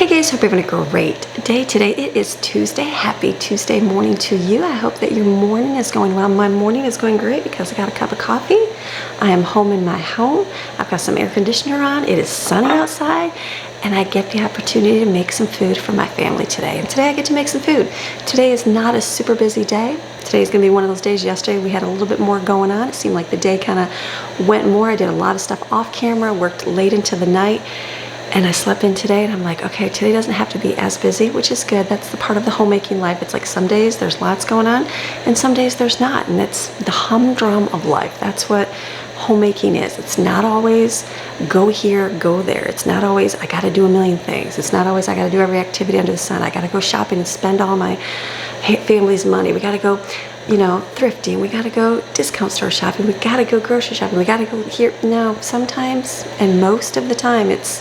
Hey guys, hope you're having a great day today. It is Tuesday. Happy Tuesday morning to you. I hope that your morning is going well. My morning is going great because I got a cup of coffee. I am home in my home. I've got some air conditioner on. It is sunny outside and I get the opportunity to make some food for my family today. And today I get to make some food. Today is not a super busy day. Today is going to be one of those days. Yesterday we had a little bit more going on. It seemed like the day kind of went more. I did a lot of stuff off camera, worked late into the night. And I slept in today and I'm like, okay, today doesn't have to be as busy, which is good. That's the part of the homemaking life. It's like some days there's lots going on and some days there's not. And it's the humdrum of life. That's what homemaking is. It's not always go here, go there. It's not always I got to do a million things. It's not always I got to do every activity under the sun. I got to go shopping and spend all my family's money. We got to go, thrifting. We got to go discount store shopping. We got to go grocery shopping. We got to go here. No, sometimes and most of the time it's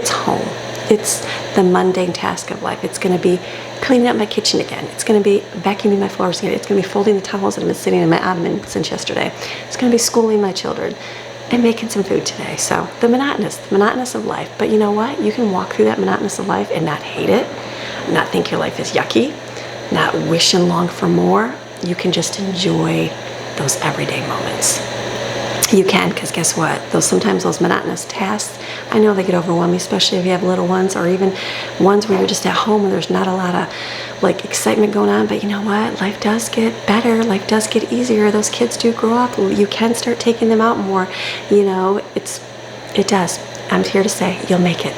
home. It's the mundane task of life. It's going to be cleaning up my kitchen again. It's going to be vacuuming my floors again. It's going to be folding the towels that have been sitting in my ottoman since yesterday. It's going to be schooling my children and making some food today. So the monotonous of life. But you know what? You can walk through that monotonous of life and not hate it, not think your life is yucky, not wish and long for more. You can just enjoy those everyday moments. You can, because guess what? Sometimes those monotonous tasks, I know they get overwhelming, especially if you have little ones or even ones where you're just at home and there's not a lot of excitement going on. But you know what? Life does get better. Life does get easier. Those kids do grow up. You can start taking them out more. It does. I'm here to say you'll make it.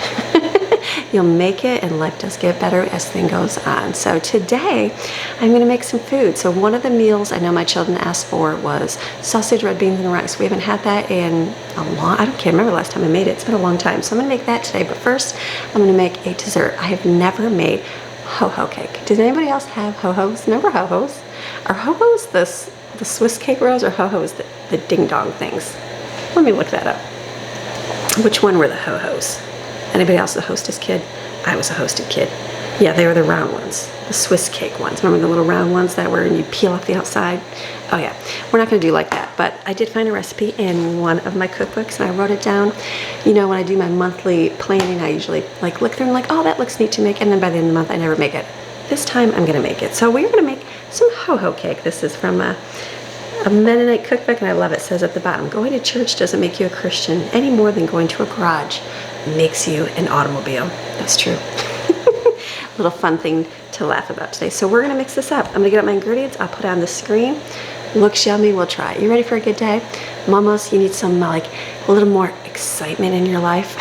You'll make it, and life does get better as things goes on. So today I'm going to make some food. So one of the meals I know my children asked for was sausage, red beans, and rice. We haven't had that in I can't remember the last time I made it. It's been a long time. So I'm going to make that today. But first I'm going to make a dessert. I have never made ho-ho cake. Does anybody else have ho-hos? Remember ho-hos? Are ho-hos the Swiss cake rolls, or ho-hos the ding-dong things? Let me look that up. Which one were the ho-hos? Anybody else a hostess kid? I was a hosted kid. Yeah, they were the round ones, the Swiss cake ones. Remember the little round ones that were, and you peel off the outside? Oh yeah, we're not gonna do like that, but I did find a recipe in one of my cookbooks and I wrote it down. When I do my monthly planning, I usually look through and oh, that looks neat to make, and then by the end of the month, I never make it. This time, I'm gonna make it. So we're gonna make some ho-ho cake. This is from a Mennonite cookbook, and I love it. It says at the bottom, going to church doesn't make you a Christian any more than going to a garage makes you an automobile. That's true. A little fun thing to laugh about today. So we're gonna mix this up. I'm gonna get out my ingredients. I'll put it on the screen. Looks yummy, we'll try it. You ready for a good day? Mamas, you need some a little more excitement in your life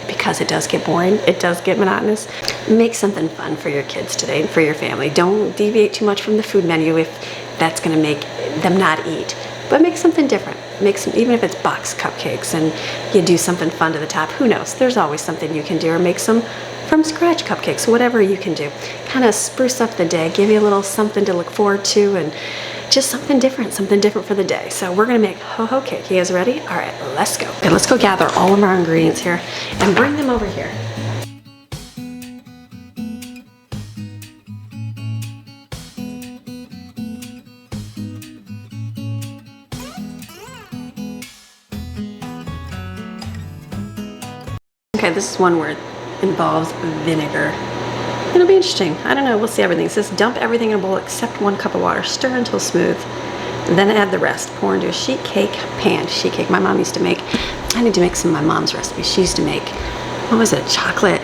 because it does get boring. It does get monotonous. Make something fun for your kids today and for your family. Don't deviate too much from the food menu if that's gonna make them not eat. But make something different. Make some, even if it's box cupcakes and you do something fun to the top, who knows? There's always something you can do, or make some from scratch cupcakes, whatever you can do. Kind of spruce up the day, give you a little something to look forward to, and just something different for the day. So we're gonna make ho-ho cake. You guys ready? All right, let's go. Okay, let's go gather all of our ingredients here and bring them over here. Okay, this is one word. Involves vinegar. It'll be interesting. I don't know. We'll see everything. It says dump everything in a bowl except 1 cup of water. Stir until smooth. Then add the rest. Pour into a sheet cake pan. Sheet cake my mom used to make. I need to make some of my mom's recipes. She used to make, what was it? Chocolate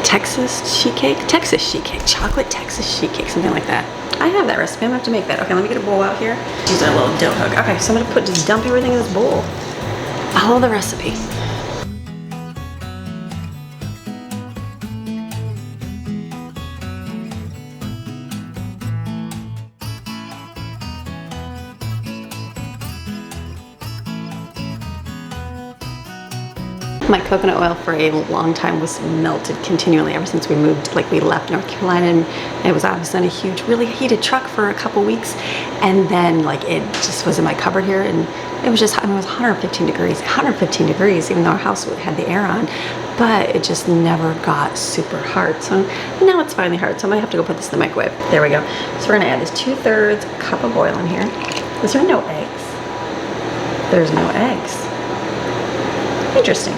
Texas sheet cake? Texas sheet cake. Chocolate Texas sheet cake. Something like that. I have that recipe. I'm going to have to make that. Okay, let me get a bowl out here. Use our little dough hook. Okay, so I'm going to just dump everything in this bowl. Follow the recipe. My coconut oil for a long time was melted continually ever since we moved, we left North Carolina, and it was obviously in a huge, really heated truck for a couple weeks, and then it just was in my cupboard here, and it was just, it was 115 degrees, even though our house had the air on, but it just never got super hard. So now it's finally hard, so I might have to go put this in the microwave. There we go. So we're gonna add this 2/3 cup of oil in here. Is there no eggs? There's no eggs. Interesting.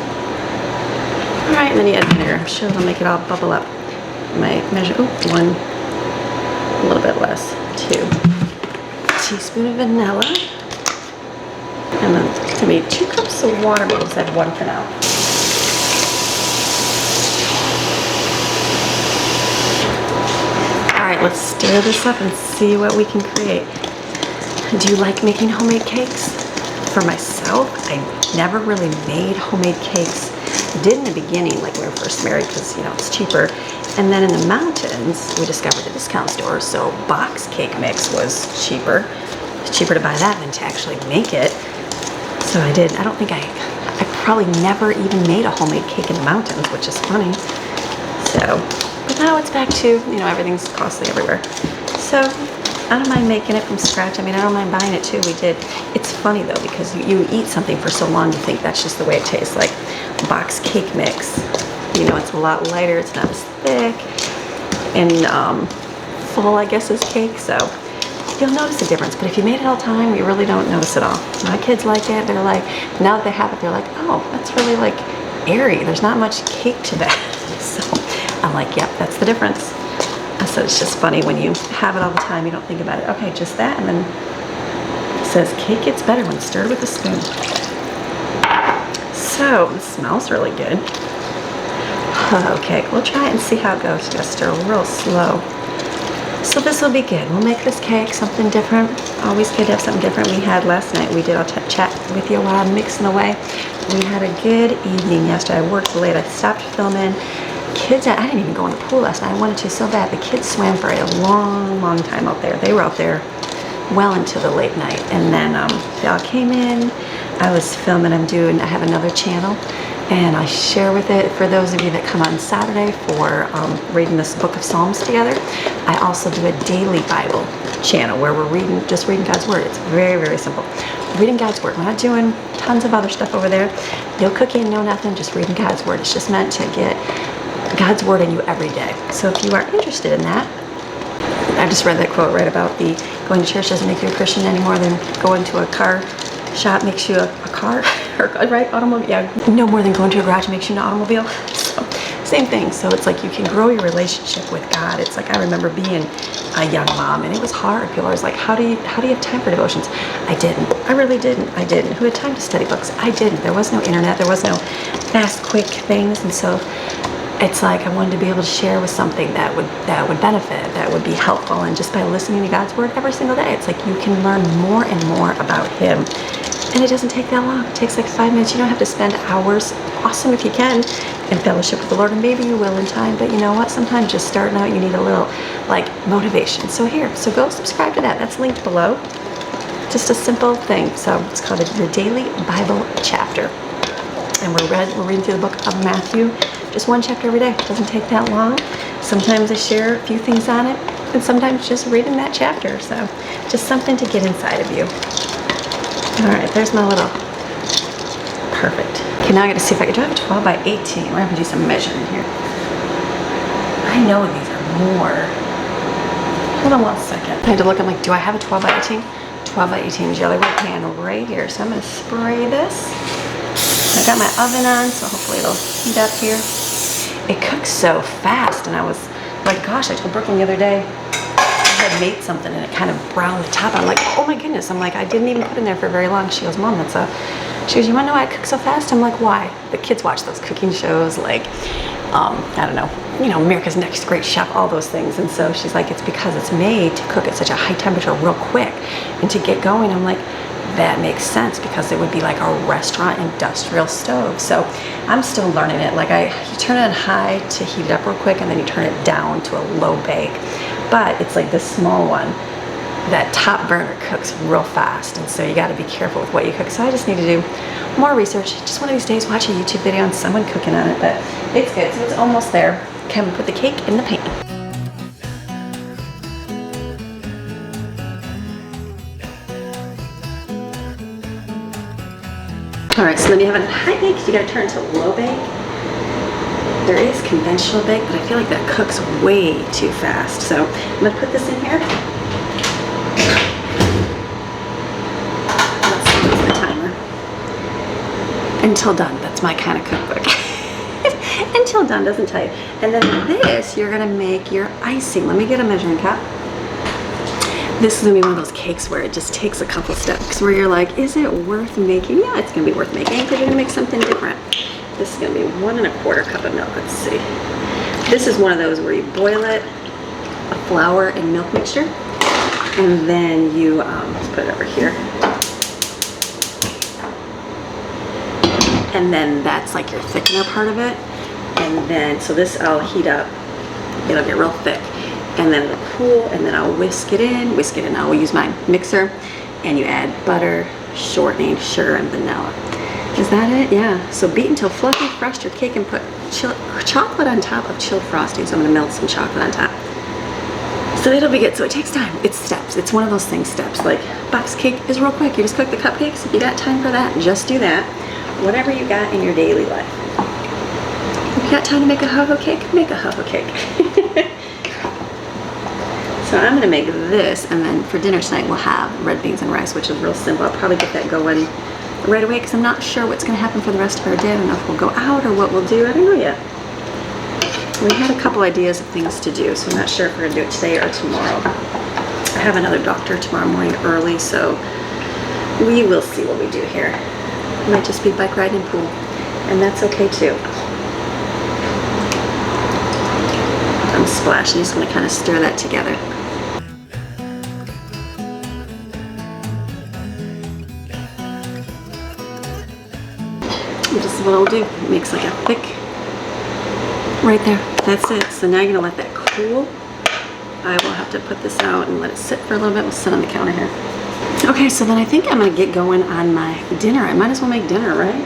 All right, and then you add vinegar. I'm sure it'll make it all bubble up. My measure, one, a little bit less, 2. Teaspoon of vanilla. And then to me, 2 cups of water, but we'll just add 1 for now. All right, let's stir this up and see what we can create. Do you like making homemade cakes? For myself, I never really made homemade cakes. Did in the beginning, like when we were first married, because you know it's cheaper. And then in the mountains, we discovered the discount store, so box cake mix was cheaper. It's cheaper to buy that than to actually make it. So I did. I don't think I probably never even made a homemade cake in the mountains, which is funny. So, but now it's back to, you know, everything's costly everywhere. So I don't mind making it from scratch. I mean, I don't mind buying it too. We did. It's funny though, because you eat something for so long, you think that's just the way it tastes. Like box cake mix, you know, it's a lot lighter, it's not as thick and full, I guess, as cake. So you'll notice a difference. But if you made it all the time, you really don't notice it all. My kids like it. They're like, now that they have it, they're like, oh, that's really like airy. There's not much cake to that. So I'm like, yep, that's the difference. So it's just funny when you have it all the time, you don't think about it. Okay, just that, and then it says cake gets better when stirred with a spoon. So it smells really good. Okay, we'll try it and see how it goes. Just stir real slow. So this will be good. We'll make this cake something different. Always good to have something different. We had last night, we did, I'll chat with you while I'm mixing away. We had a good evening yesterday. I worked late. I stopped filming. Kids, I didn't even go in the pool last night. I wanted to so bad. The kids swam for a long time out there. They were out there well into the late night. And then they all came in. I was filming. I have another channel. And I share with it for those of you that come on Saturday for reading this book of Psalms together. I also do a daily Bible channel where we're just reading God's Word. It's very simple. Reading God's Word. We're not doing tons of other stuff over there. No cooking, no nothing, just reading God's Word. It's just meant to get God's Word in you every day. So if you are interested in that, I just read that quote right about the going to church doesn't make you a Christian any more than going to a car shop makes you a car, or right, automobile, yeah, no more than going to a garage makes you an automobile. So same thing. So it's like you can grow your relationship with God. It's like I remember being a young mom and it was hard. People are always like, how do you have time for devotions? I didn't. I really didn't. I didn't. Who had time to study books? I didn't. There was no internet. There was no fast, quick things. And so it's like I wanted to be able to share with something that would benefit, that would be helpful. And just by listening to God's Word every single day, it's like you can learn more and more about Him. And it doesn't take that long. It takes like 5 minutes. You don't have to spend hours. Awesome if you can in fellowship with the Lord, and maybe you will in time. But you know what? Sometimes just starting out, you need a little like motivation. So go subscribe to that. That's linked below. Just a simple thing. So it's called the Daily Bible Chapter. And we're reading through the book of Matthew. Just one chapter every day. It doesn't take that long. Sometimes I share a few things on it, and sometimes just reading that chapter. So just something to get inside of you. All right, there's my little, perfect. Okay, now I gotta see if I can, do I have a 12 by 18? We're gonna have to do some measuring here. I know these are more. Hold on 1 second. I had to look, I'm like, do I have a 12 by 18? 12 by 18 jelly roll pan right here. So I'm gonna spray this. I got my oven on, so hopefully it'll heat up here. It cooks so fast, and I was like, gosh, I told Brooklyn the other day, I had made something and it kind of browned the top. I'm like, oh my goodness. I'm like, I didn't even put it in there for very long. She goes, Mom, she goes, you wanna know why I cook so fast? I'm like, why? The kids watch those cooking shows like, I don't know, you know, America's Next Great Chef, all those things. And so she's like, it's because it's made to cook at such a high temperature real quick and to get going. I'm like, that makes sense, because it would be like a restaurant industrial stove. So I'm still learning it. Like you turn it on high to heat it up real quick, and then you turn it down to a low bake. But it's like this small one, that top burner cooks real fast, and so you got to be careful with what you cook. So I just need to do more research. Just one of these days watch a YouTube video on someone cooking on it, but it's good. So it's almost there. Okay, I'm gonna put the cake in the pan. All right, so then you have it in high bake, you gotta turn to low bake. There is conventional bake, but I feel like that cooks way too fast. So I'm gonna put this in here. Let's see, what's the timer? Until done, that's my kind of cookbook. till done doesn't tell you. And then this, you're gonna make your icing. Let me get a measuring cup. This is gonna be one of those cakes where it just takes a couple steps, where you're like, is it worth making? Yeah, it's gonna be worth making because you're gonna make something different. This is gonna be 1 1/4 cup of milk. Let's see. This is one of those where you boil it, a flour and milk mixture, and then you, let's put it over here. And then that's like your thickener part of it. And then, so this I'll heat up, it'll get real thick. And then it'll cool, and then I'll whisk it in. I'll use my mixer, and you add butter, shortening, sugar, and vanilla. Is that it? Yeah. So beat until fluffy, frost your cake, and put chocolate on top of chilled frosting. So I'm gonna melt some chocolate on top. So it'll be good. So it takes time. It's steps. It's one of those things, steps. Like box cake is real quick. You just cook the cupcakes. If you got time for that, just do that. Whatever you got in your daily life. If you got time to make a ho-ho cake, make a ho-ho cake. So I'm gonna make this, and then for dinner tonight we'll have red beans and rice, which is real simple. I'll probably get that going right away because I'm not sure what's gonna happen for the rest of our day. I don't know if we'll go out or what we'll do. I don't know yet. We had a couple ideas of things to do, so I'm not sure if we're gonna do it today or tomorrow. I have another doctor tomorrow morning early, so we will see what we do here. It might just be bike riding and pool, and that's okay too. I'm splashing, just gonna kind of stir that together. This is what I'll do. It makes like a thick, right there. That's it. So now you're gonna let that cool. I will have to put this out and let it sit for a little bit. We'll sit on the counter here. Okay, so then I think I'm gonna get going on my dinner. I might as well make dinner, right?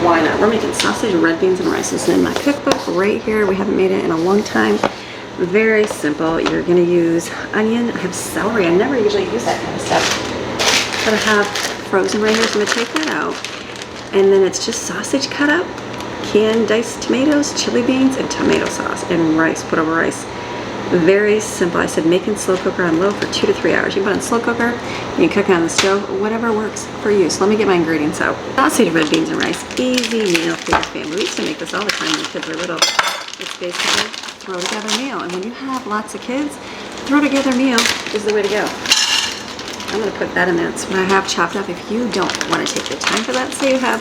Why not? We're making sausage, red beans, and rice. This is in my cookbook right here. We haven't made it in a long time. Very simple. You're gonna use onion. I have celery. I never usually use that kind of stuff, but I have frozen right here, so I'm gonna take that out. And then it's just sausage cut up, canned diced tomatoes, chili beans, and tomato sauce, and rice, put over rice. Very simple. I said make in slow cooker on low for 2 to 3 hours. You can put it in slow cooker, you can cook it on the stove, whatever works for you. So let me get my ingredients out. Sausage, red beans, and rice. Easy meal for your family. We used to make this all the time when the kids were little. It's basically throw together meal. And when you have lots of kids, throw together meal is the way to go. I'm gonna put that in there. That's what I have chopped up. If you don't want to take your time for that, say you have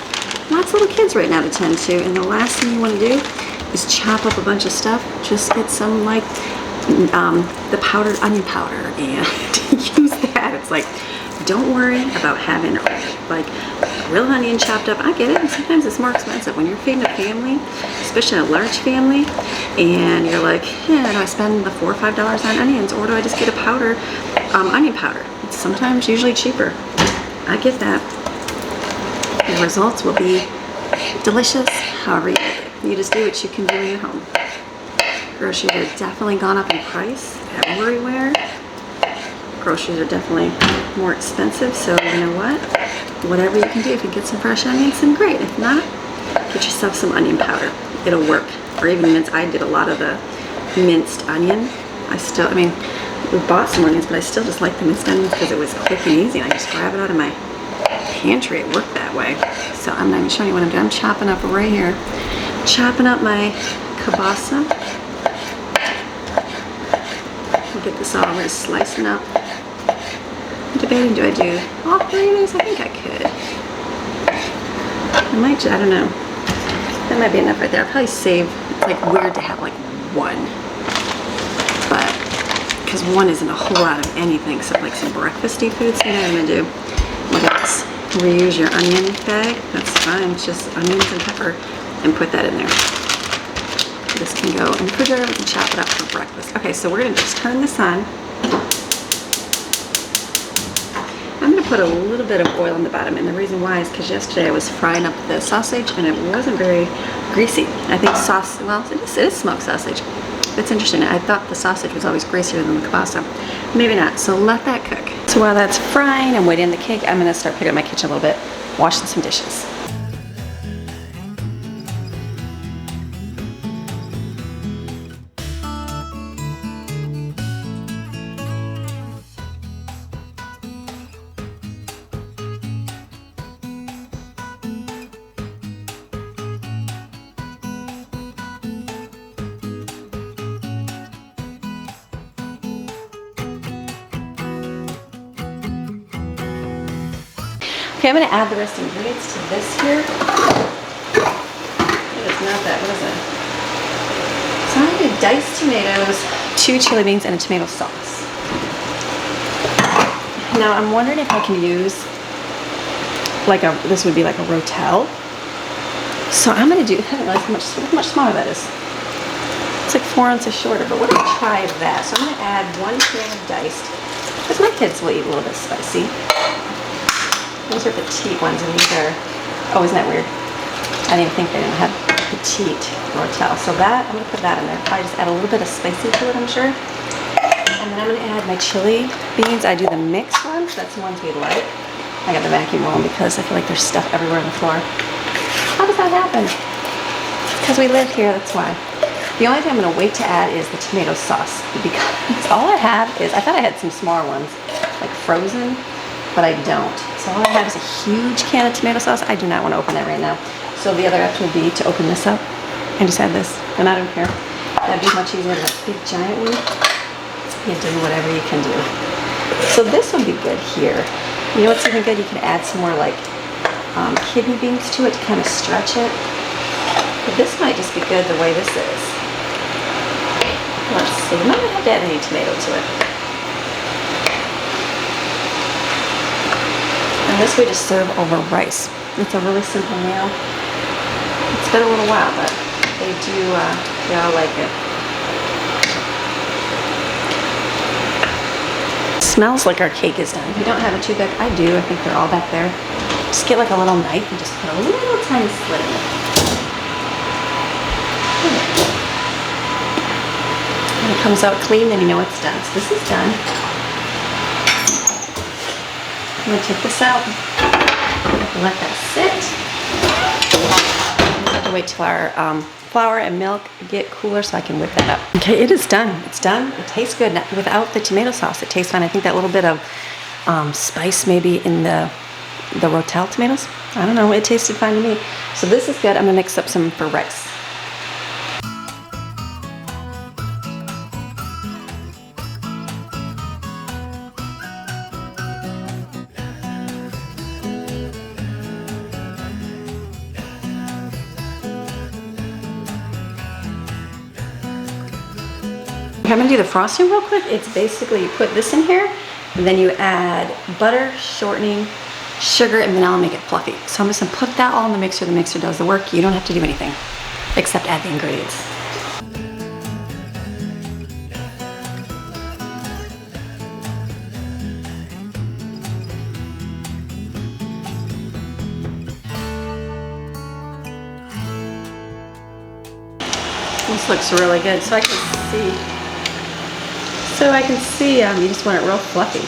lots of little kids right now to tend to, and the last thing you want to do is chop up a bunch of stuff. Just get some like the powdered onion powder and use that. It's like, don't worry about having like real onion chopped up. I get it, and sometimes it's more expensive when you're feeding a family, especially a large family, and you're like, yeah, do I spend the $4 or $5 on onions, or do I just get a powder, onion powder? It's sometimes usually cheaper. I get that. The results will be delicious, however you make it. You just do what you can do in your home. Groceries are definitely gone up in price everywhere. Groceries are definitely more expensive, so you know what? Whatever you can do, if you get some fresh onions, then great. If not, get yourself some onion powder. It'll work. Or even minced. I did a lot of the minced onion. I mean, we bought some onions, but I still just like the minced onions because it was quick and easy, and I just grab it out of my pantry. It worked that way. So I'm not even showing you what I'm doing. I'm chopping up right here. Chopping up my kielbasa. We'll get this all. We're just slicing up. I'm debating, do I do all 3 of these? I think I could. I might, I don't know. That might be enough right there. I'll probably save. It's like weird to have like one. But, because one isn't a whole lot of anything except like some breakfasty foods. You know what I'm going to do? Look at this. Reuse your onion bag. That's fine. It's just onions and pepper. And put that in there. This can go in the refrigerator. We can chop it up for breakfast. Okay, so we're going to just turn this on. I'm going to put a little bit of oil on the bottom, and the reason why is because yesterday I was frying up the sausage and it wasn't very greasy. I think well, it is smoked sausage. It's interesting. I thought the sausage was always greasier than the kielbasa. Maybe not, so let that cook. So while that's frying and waiting the cake, I'm going to start picking up my kitchen a little bit, washing some dishes. Okay, I'm gonna add the rest of the ingredients to this here. It is not that, what is it? So I'm gonna do diced tomatoes, 2 chili beans, and a tomato sauce. Now I'm wondering if I can use like this would be like a rotel. So I'm gonna do, I don't realize how much smaller that is. It's like 4 ounces shorter, but we're gonna try that. So I'm gonna add 1 can of diced, because my kids will eat a little bit spicy. These are petite ones, and these are, oh, isn't that weird? I didn't even think they didn't have petite rotel. So that, I'm gonna put that in there. Probably just add a little bit of spicy to it, I'm sure. And then I'm gonna add my chili beans. I do the mixed ones, that's the ones we like. I got the vacuum rolling because I feel like there's stuff everywhere on the floor. How does that happen? Because we live here, that's why. The only thing I'm gonna wait to add is the tomato sauce, because all I have is, I thought I had some smaller ones, like frozen, but I don't. So all I have is a huge can of tomato sauce. I do not want to open that right now. So the other option would be to open this up and just add this, and I don't care. That'd be much easier than a big giant one. You do whatever you can do. So this would be good here. You know what's even good? You can add some more like kidney beans to it to kind of stretch it. But this might just be good the way this is. Let's see. I'm not gonna have to add any tomato to it. And this we just serve over rice. It's a really simple meal. It's been a little while, but they all like it. Smells like our cake is done. If you don't have a toothpick, I do. I think they're all back there. Just get like a little knife and just put a little tiny slit in it. When it comes out clean, then you know it's done. So this is done. I'm gonna take this out. Let that sit. I have to wait till our flour and milk get cooler so I can whip that up. Okay, it is done. It's done. It tastes good. Now, without the tomato sauce, it tastes fine. I think that little bit of spice maybe in the rotel tomatoes. I don't know. It tasted fine to me. So this is good. I'm gonna mix up some for rice. I'm gonna do the frosting real quick. It's basically you put this in here, and then you add butter, shortening, sugar, and vanilla, make it fluffy. So I'm just gonna put that all in the mixer. The mixer does the work. You don't have to do anything except add the ingredients. This looks really good. So I can see you just want it real fluffy.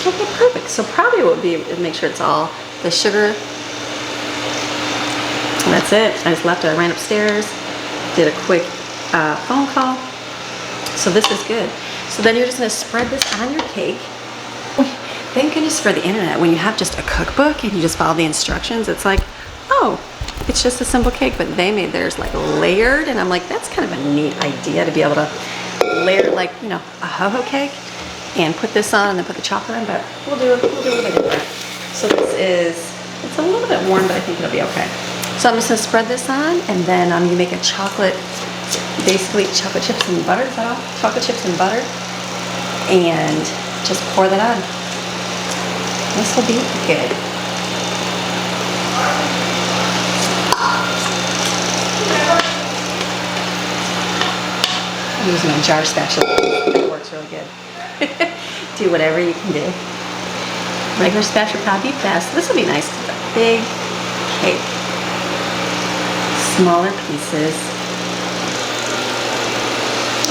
Okay, perfect. So probably what would be, make sure it's all the sugar. And that's it. I just left it. I ran upstairs, did a quick phone call. So this is good. So then you're just gonna spread this on your cake. Thank goodness for the internet. When you have just a cookbook and you just follow the instructions, it's like, oh, it's just a simple cake, but they made theirs like layered, and I'm like, that's kind of a neat idea to be able to layer like, you know, a ho-ho cake and put this on and then put the chocolate on, but we'll do a little bit different. So this is, it's a little bit warm, but I think it'll be okay. So I'm just gonna spread this on, and then you make a chocolate, basically chocolate chips and butter, is that all? Chocolate chips and butter, and just pour that on. This will be good. I'm using a jar spatula. It works really good. Do whatever you can do. Regular spatula probably be best. This will be nice because it's a big cake. Smaller pieces.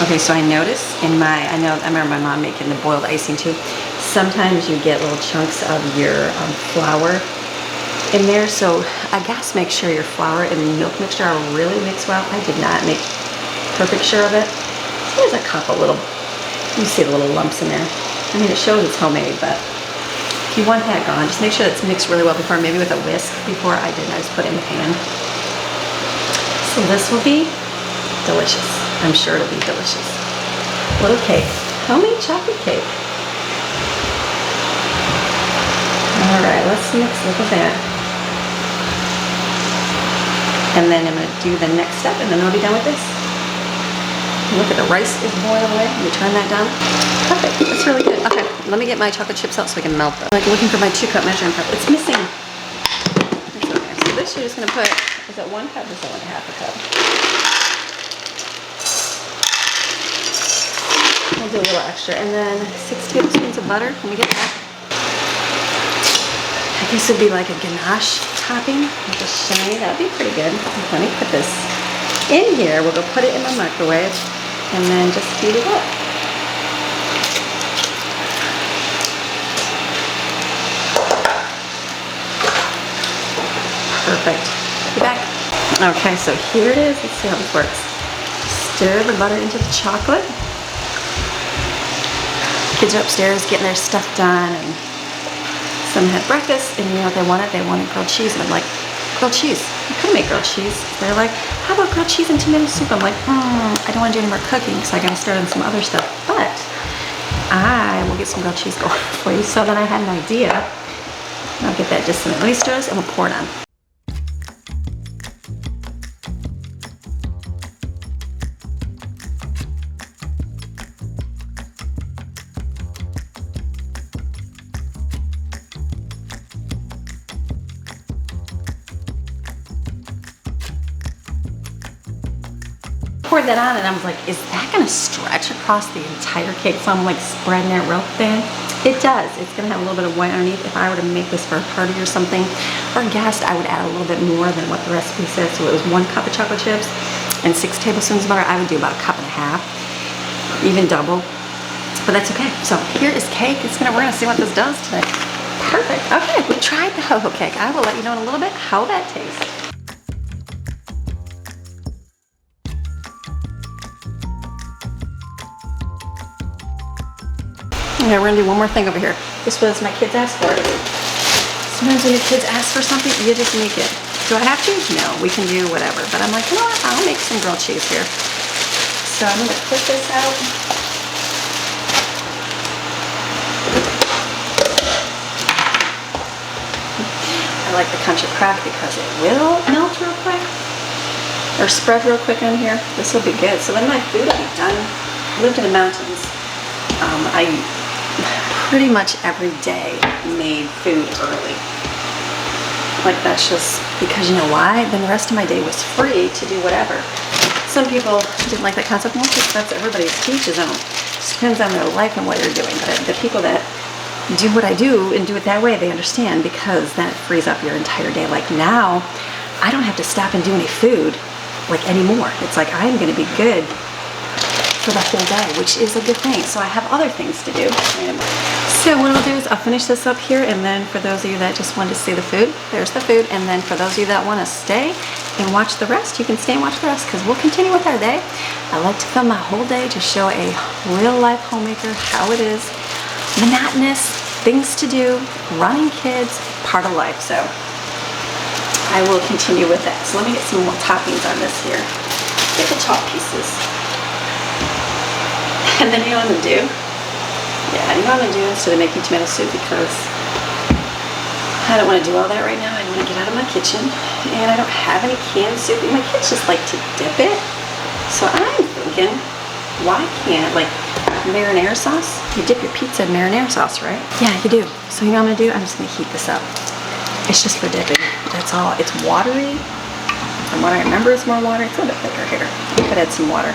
Okay, so I noticed I remember my mom making the boiled icing too. Sometimes you get little chunks of your flour in there, so I guess make sure your flour and milk mixture are really mixed well. I did not make perfect sure of it. So there's a couple little, you see the little lumps in there. I mean, it shows it's homemade, but if you want that gone, just make sure it's mixed really well before, maybe with a whisk. Before I didn't, I just put it in the pan. So this will be delicious. I'm sure it'll be delicious. Little cake, homemade chocolate cake. All right. let's mix, look at that. And then I'm gonna do the next step and then I'll be done with this. Look at the rice is boiled away. Let me turn that down. Perfect, that's really good. Okay, let me get my chocolate chips out so I can melt them. Like looking for my 2-cup measuring cup. It's missing. It's okay. So this you're just gonna put, is that 1 cup or is that like half a cup? We'll do a little extra. And then 6 tablespoons of butter. Let me get that. I guess it'd be like a ganache topping, like a shiny. That'd be pretty good. Let me put this in here. We'll go put it in my microwave and then just heat it up. Perfect. Be back. Okay, so here it is. Let's see how this works. Stir the butter into the chocolate. Kids are upstairs getting their stuff done, and some had breakfast, and you know what they wanted? They wanted grilled cheese, and I'm like, grilled cheese? You could make grilled cheese. They're like, how about grilled cheese and tomato soup? I'm like, I don't want to do any more cooking, so I gotta start on some other stuff, but I will get some grilled cheese going for you. So then I had an idea. I'll get that just a minute. Let me stir this, and we'll pour it on. Poured that on and I was like, is that gonna stretch across the entire cake? So I'm like spreading it real thin. It does. It's gonna have a little bit of white underneath. If I were to make this for a party or something, or a guest, I would add a little bit more than what the recipe says. So it was 1 cup of chocolate chips and 6 tablespoons of butter. I would do about 1.5 cups, even double. But that's okay. So here is cake. We're gonna see what this does today. Perfect. Okay, we tried the ho-ho cake. I will let you know in a little bit how that tastes. Okay, we're gonna do one more thing over here. This was my kids asked for it. Sometimes when your kids ask for something, you just make it. Do I have to? No, we can do whatever. But I'm like, you know what? I'll make some grilled cheese here. So I'm gonna put this out. I like the country crack because it will melt real quick. Or spread real quick on here. This will be good. So then my food will be done. I lived in the mountains. I pretty much every day made food early. Like that's just because you know why? Then the rest of my day was free to do whatever. Some people didn't like that concept. Well, that's everybody's to each his own. It depends on their life and what they're doing. But the people that do what I do and do it that way, they understand because that frees up your entire day. Like now, I don't have to stop and do any food like anymore. It's like I'm gonna be good for the whole day, which is a good thing. So I have other things to do. So what I'll do is I'll finish this up here, and then for those of you that just wanted to see the food, there's the food. And then for those of you that want to stay and watch the rest, you can stay and watch the rest because we'll continue with our day. I like to film my whole day to show a real life homemaker how it is. Monotonous, things to do, running kids, part of life. So I will continue with that. So let me get some more toppings on this here. Get the chalk pieces. And then you know what I'm gonna do? Yeah, you know what I'm gonna do instead of making tomato soup, because I don't want to do all that right now. I want to get out of my kitchen, and I don't have any canned soup. My kids just like to dip it. So I'm thinking, why can't, like, marinara sauce? You dip your pizza in marinara sauce, right? Yeah, you do. So you know what I'm gonna do? I'm just gonna heat this up. It's just for dipping. That's all. It's watery. From what I remember, it's more water. It's a little bit thicker here. You could add some water.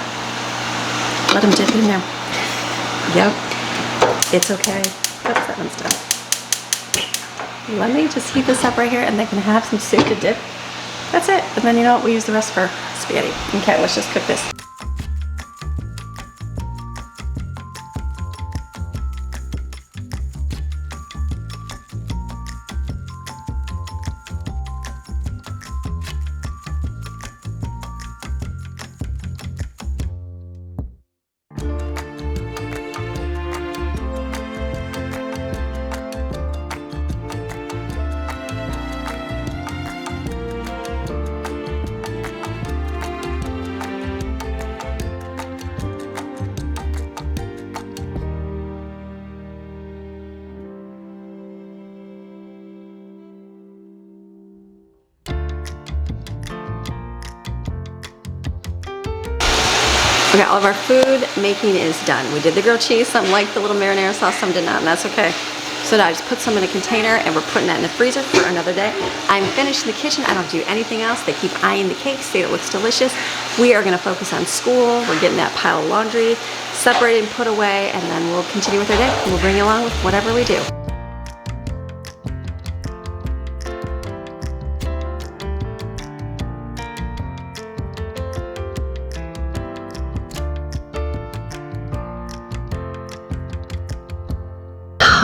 Let them dip in there. Yep. It's okay. That's that one's done. Let me just heat this up right here, and they can have some soup to dip. That's it. And then you know what? We use the rest for spaghetti. Okay, let's just cook this. Okay, all of our food making is done. We did the grilled cheese, some like the little marinara sauce, some did not, and that's okay. So now I just put some in a container and we're putting that in the freezer for another day. I'm finished in the kitchen. I don't do anything else. They keep eyeing the cake, say it looks delicious. We are gonna focus on school. We're getting that pile of laundry separated and put away, and then we'll continue with our day. And we'll bring you along with whatever we do.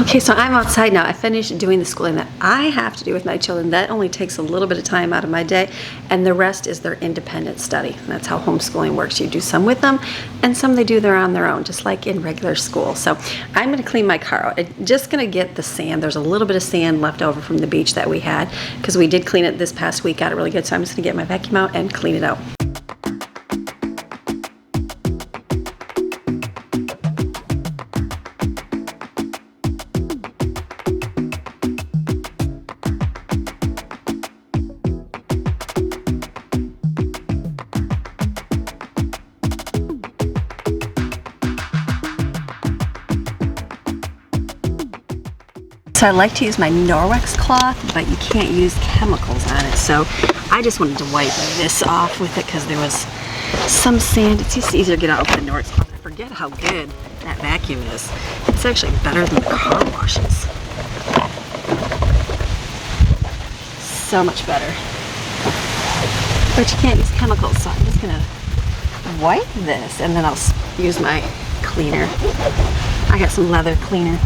Okay, so I'm outside now. I finished doing the schooling that I have to do with my children. That only takes a little bit of time out of my day, and the rest is their independent study. And that's how homeschooling works. You do some with them, and some they do on their own, just like in regular school. So I'm gonna clean my car out. I'm just gonna get the sand. There's a little bit of sand left over from the beach that we had, because we did clean it this past week, got it really good. So I'm just gonna get my vacuum out and clean it out. So I like to use my Norwex cloth, but you can't use chemicals on it. So I just wanted to wipe this off with it because there was some sand. It's just easier to get out with the Norwex cloth. I forget how good that vacuum is. It's actually better than the car washes. So much better. But you can't use chemicals, so I'm just gonna wipe this and then I'll use my cleaner. I got some leather cleaner.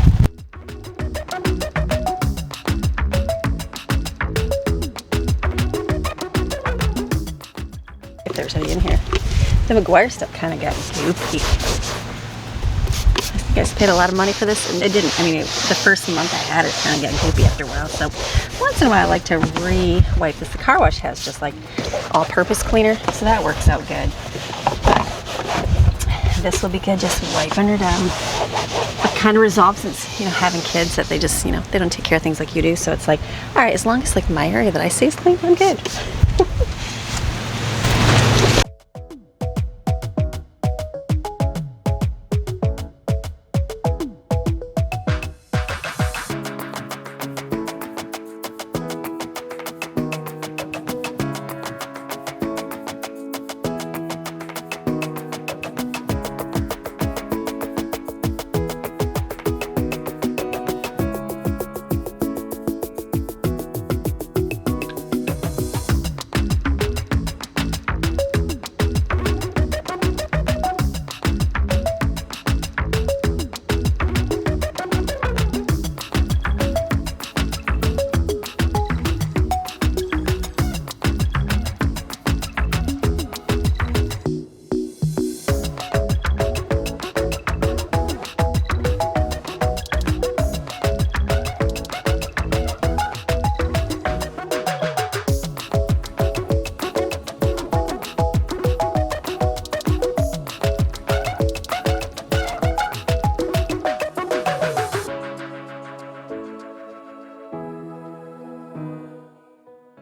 There's any in here. The McGuire stuff kind of got goopy. I think I just paid a lot of money for this, and it didn't. I mean, the first month I had it kind of got goopy after a while. So once in a while I like to re-wipe this. The car wash has just like all-purpose cleaner, so that works out good. This will be good, just wiping her down. I've kind of resolved since, you know, having kids that they just, you know, they don't take care of things like you do. So it's like, all right, as long as like my area that I see is clean, I'm good.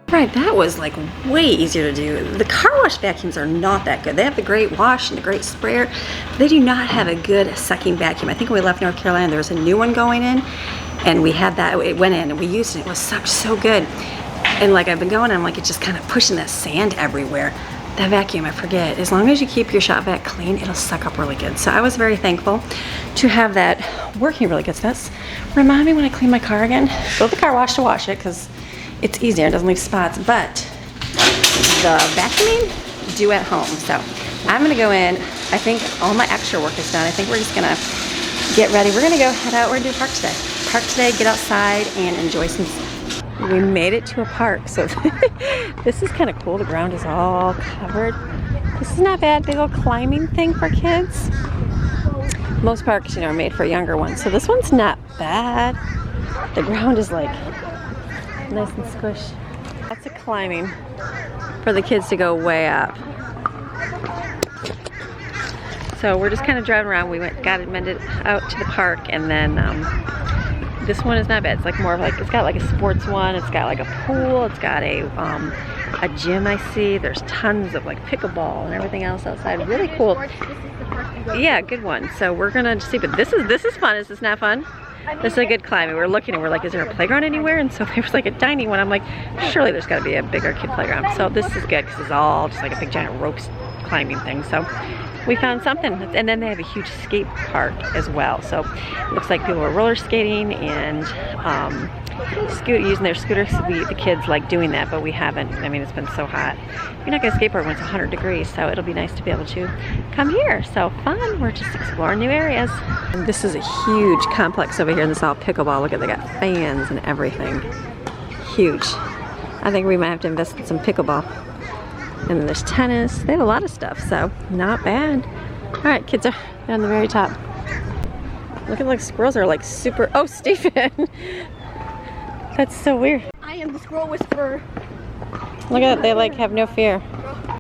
Right, that was like way easier to do. The car wash vacuums are not that good. They have the great wash and the great sprayer, but they do not have a good sucking vacuum. I think when we left North Carolina, there was a new one going in, and we had that, it went in and we used it. It was sucked so good. And like I've been going, I'm like, it's just kind of pushing that sand everywhere. That vacuum, I forget, as long as you keep your shop vac clean, it'll suck up really good. So I was very thankful to have that working really good. So that's, remind me when I clean my car again, go to the car wash to wash it, because it's easier, it doesn't leave spots, but the vacuuming, do at home. So I'm gonna go in, I think all my extra work is done. I think we're just gonna get ready. We're gonna go head out, we're gonna do park today. Park today, get outside and enjoy some, we made it to a park. So this is kind of cool, the ground is all covered. This is not bad, big old climbing thing for kids. Most parks, you know, are made for younger ones. So this one's not bad. The ground is like nice and squish. Lots of climbing for the kids to go way up. So we're just kind of driving around. We got it mended out to the park, and then this one is not bad. It's like more of like, it's got like a sports one. It's got like a pool. It's got a a gym I see. There's tons of like pickleball and everything else outside. Really cool. Yeah, good one. So we're gonna see, but this is fun. Is this not fun? This is a good climb. And we're looking and we're like, is there a playground anywhere? And so there's like a tiny one. I'm like, surely there's gotta be a bigger kid playground. So this is good because it's all just like a big giant ropes climbing thing. So we found something. And then they have a huge skate park as well. So it looks like people are roller skating and using their scooters. The kids like doing that, but we haven't. I mean, it's been so hot. You're not gonna skateboard when it's 100 degrees, so it'll be nice to be able to come here. So fun, we're just exploring new areas. And this is a huge complex over here, and this is all pickleball. Look at, they got fans and everything. Huge. I think we might have to invest in some pickleball. And then there's tennis. They have a lot of stuff, so not bad. All right, kids are on the very top. Look at, like, squirrels are like super, oh, Stephen. That's so weird. I am the squirrel whisperer. Look at it, they like have no fear.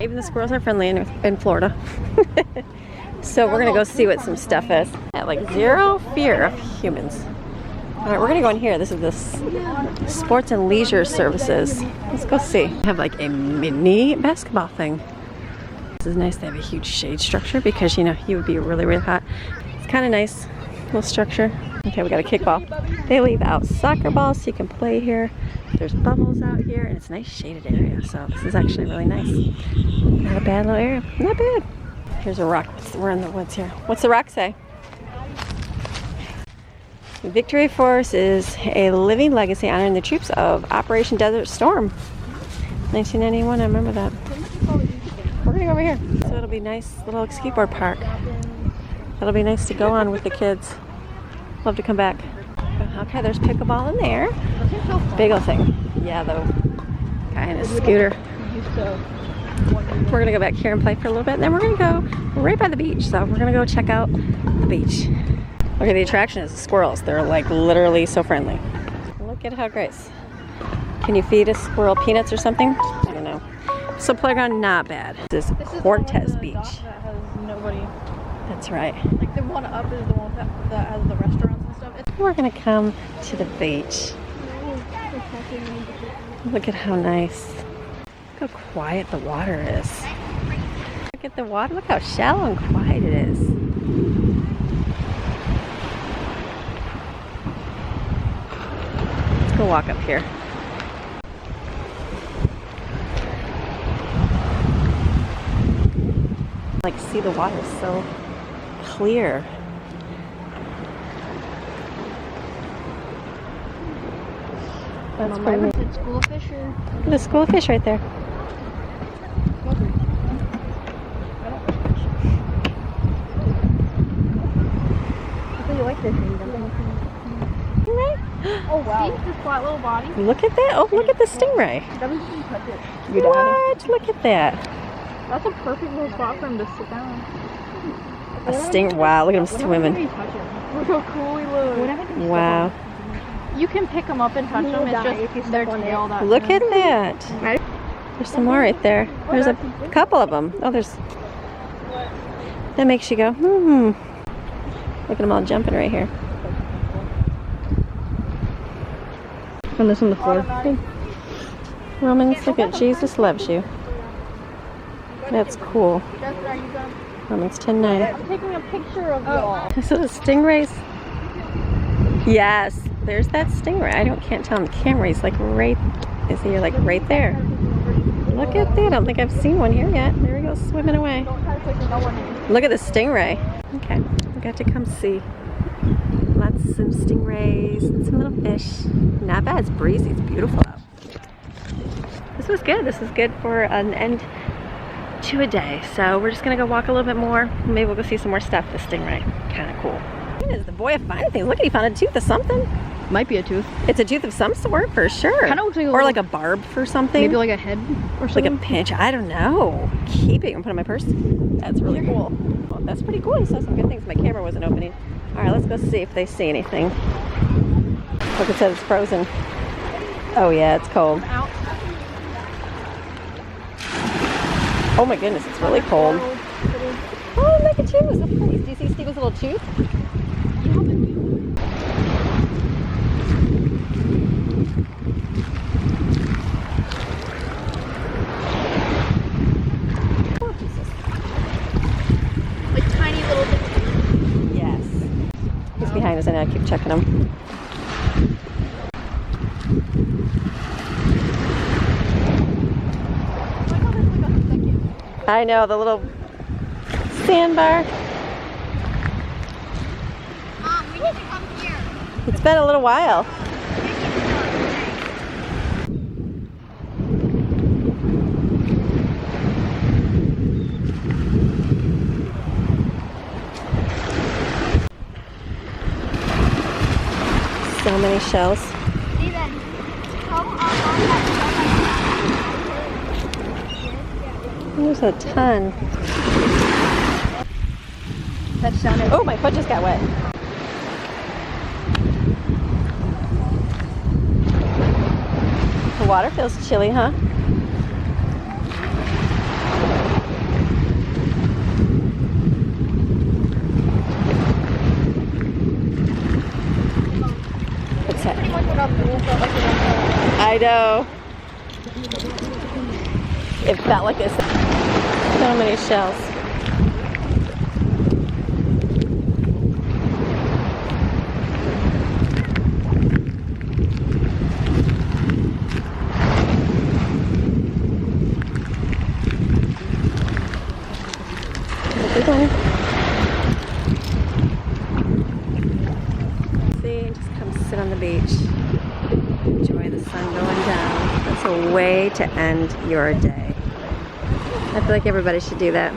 Even the squirrels are friendly in Florida. So we're gonna go see what some stuff is. Like zero fear of humans. All right, we're gonna go in here. This is the sports and leisure services. Let's go see. They have like a mini basketball thing. This is nice. They have a huge shade structure because, you know, you would be really, really hot. It's kind of nice, little structure. Okay, we got a kickball. They leave out soccer balls so you can play here. There's bubbles out here, and it's a nice shaded area. So this is actually really nice. Not a bad little area. Not bad. Here's a rock. We're in the woods here. What's the rock say? Victory Force is a living legacy honoring the troops of Operation Desert Storm. 1991, I remember that. We're gonna go over here. So it'll be nice little skateboard park. It'll be nice to go on with the kids. Love to come back. Okay, there's pickleball in there. Big old thing. Yeah, though. Guy in a scooter. We're gonna go back here and play for a little bit, and then we're gonna go right by the beach. So we're gonna go check out the beach. Look at the attraction is the squirrels. They're like literally so friendly. Look at how nice. Can you feed a squirrel peanuts or something? I don't know. So playground, not bad. This is Cortez Beach. That has nobody. That's right. Like the one up is the one that has the restaurants and stuff. We're gonna come to the beach. Look at how nice. Look how quiet the water is. Look at the water. Look how shallow and quiet it is. Let's go walk up here. Like, see, the water is so clear. That's pretty neat. It's school of fish here. Look at the school of fish right there. I think you like fishing, don't you? Stingray? Oh wow. See this flat little body? Look at that. Oh, look at the stingray. That means you can touch it. What? Look at that. That's a perfect little spot for him to sit down. A sting. Wow, look at him swimming. Look how cool he looks. Wow. You can pick them up and touch them. It's just their tail that. Look at that. There's some more right there. There's a couple of them. Oh, there's. That makes you go, hmm. Look at them all jumping right here. And this on the floor. Romans, look at Jesus loves you. That's cool. Romans 10:9. I'm taking a picture of y'all. So the stingrays. Yes, there's that stingray. Can't tell on the camera. He's like right. Is he like right there? Look at that. I don't think I've seen one here yet. There he goes swimming away. Look at the stingray. Okay, we got to come see. Lots of some stingrays and some little fish. Not bad. It's breezy. It's beautiful out. This was good. This is good for an end to a day. So we're just gonna go walk a little bit more. Maybe we'll go see some more stuff. The stingray, kind of cool. Is the boy finding things? Look, he found a tooth of something. Might be a tooth. It's a tooth of some sort for sure. Kind of looks like a or like a barb for something. Maybe like a head or something. Like a pinch. I don't know. Keep it and put it in my purse. That's really cool. Well, that's pretty cool. He saw some good things. My camera wasn't opening. All right, let's go see if they see anything. Look, it says it's frozen. Oh yeah, it's cold. Oh my goodness, it's really cold. Oh, look at you. So pretty. Do you see Steve's little tooth? know, I keep checking them. I know, the little sandbar. Mom, we need to come here. It's been a little while. So many shells. Steven, come on. There's a ton. Oh, my foot just got wet. The water feels chilly, huh? What's that? I know. It felt like this. So many shells. Big one. See, just come sit on the beach. Enjoy the sun going down. That's a way to end your day. I feel like everybody should do that.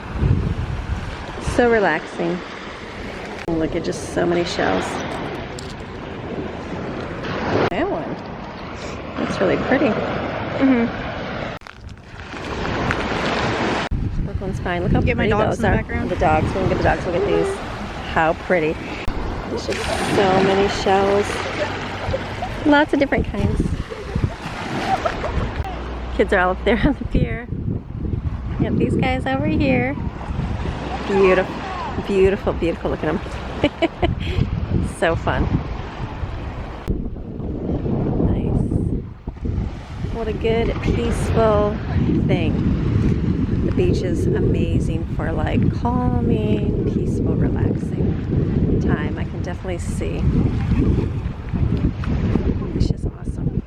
So relaxing. Look at just so many shells. That one. That's really pretty. This one's fine. Look how Get my pretty dogs those in the are. background. The dogs. We can get the dogs. Look at these. How pretty. There's just so many shells. Lots of different kinds. Kids are all up there on the pier. Got these guys over here. Beautiful, beautiful, beautiful. Look at them. So fun. Nice. What a good, peaceful thing. The beach is amazing for like calming, peaceful, relaxing time. I can definitely see. It's just awesome.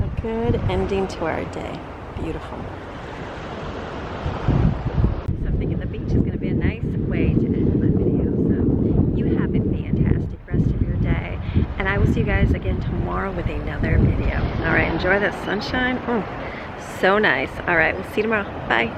A good ending to our day. Beautiful. So I'm thinking the beach is going to be a nice way to end my video. So you have a fantastic rest of your day. And I will see you guys again tomorrow with another video. All right, enjoy that sunshine. So nice. All right, we'll see you tomorrow. Bye.